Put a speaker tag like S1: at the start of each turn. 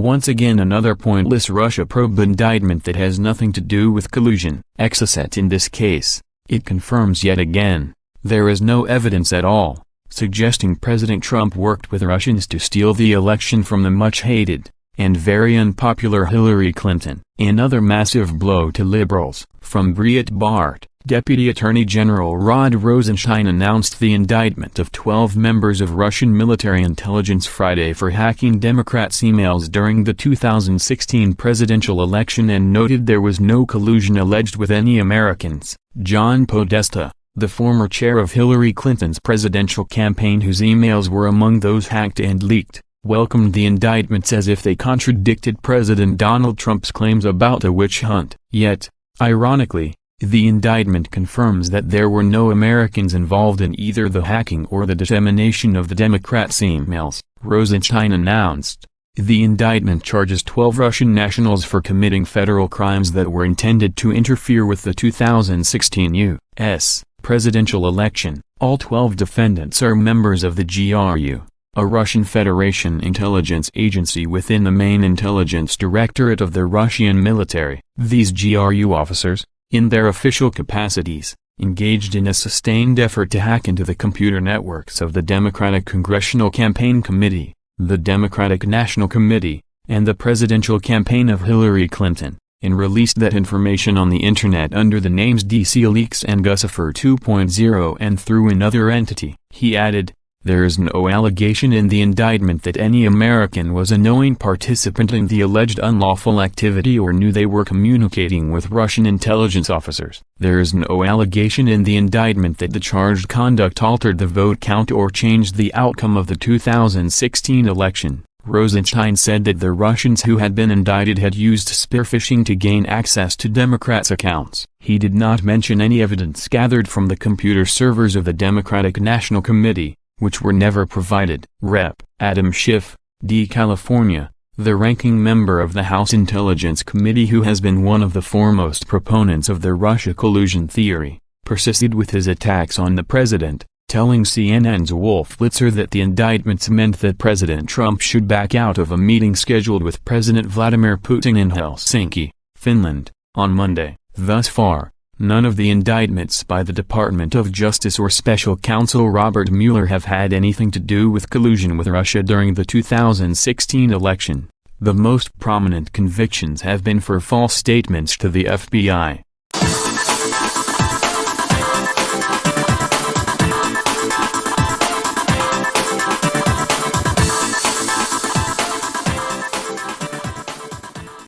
S1: Once again another pointless Russia probe indictment that has nothing to do with collusion. Exocet in this case, it confirms yet again, there is no evidence at all, suggesting President Trump worked with Russians to steal the election from the much-hated and very unpopular Hillary Clinton. Another massive blow to liberals. From Breitbart, Deputy Attorney General Rod Rosenstein announced the indictment of 12 members of Russian military intelligence Friday for hacking Democrats' emails during the 2016 presidential election and noted there was no collusion alleged with any Americans. John Podesta, the former chair of Hillary Clinton's presidential campaign whose emails were among those hacked and leaked, welcomed the indictments as if they contradicted President Donald Trump's claims about a witch hunt. Yet, ironically, the indictment confirms that there were no Americans involved in either the hacking or the dissemination of the Democrats' emails, Rosenstein announced. The indictment charges 12 Russian nationals for committing federal crimes that were intended to interfere with the 2016 U.S. presidential election. All 12 defendants are members of the GRU, a Russian Federation intelligence agency within the Main Intelligence Directorate of the Russian military. These GRU officers, in their official capacities, engaged in a sustained effort to hack into the computer networks of the Democratic Congressional Campaign Committee, the Democratic National Committee, and the presidential campaign of Hillary Clinton, and released that information on the Internet under the names DCLeaks and Guccifer 2.0 and through another entity. He added, "There is no allegation in the indictment that any American was a knowing participant in the alleged unlawful activity or knew they were communicating with Russian intelligence officers. There is no allegation in the indictment that the charged conduct altered the vote count or changed the outcome of the 2016 election." Rosenstein said that the Russians who had been indicted had used spearphishing to gain access to Democrats' accounts. He did not mention any evidence gathered from the computer servers of the Democratic National Committee, which were never provided. Rep. Adam Schiff, D. California, the ranking member of the House Intelligence Committee who has been one of the foremost proponents of the Russia collusion theory, persisted with his attacks on the president, telling CNN's Wolf Blitzer that the indictments meant that President Trump should back out of a meeting scheduled with President Vladimir Putin in Helsinki, Finland, on Monday. Thus far, none of the indictments by the Department of Justice or Special Counsel Robert Mueller have had anything to do with collusion with Russia during the 2016 election. The most prominent convictions have been for false statements to the FBI,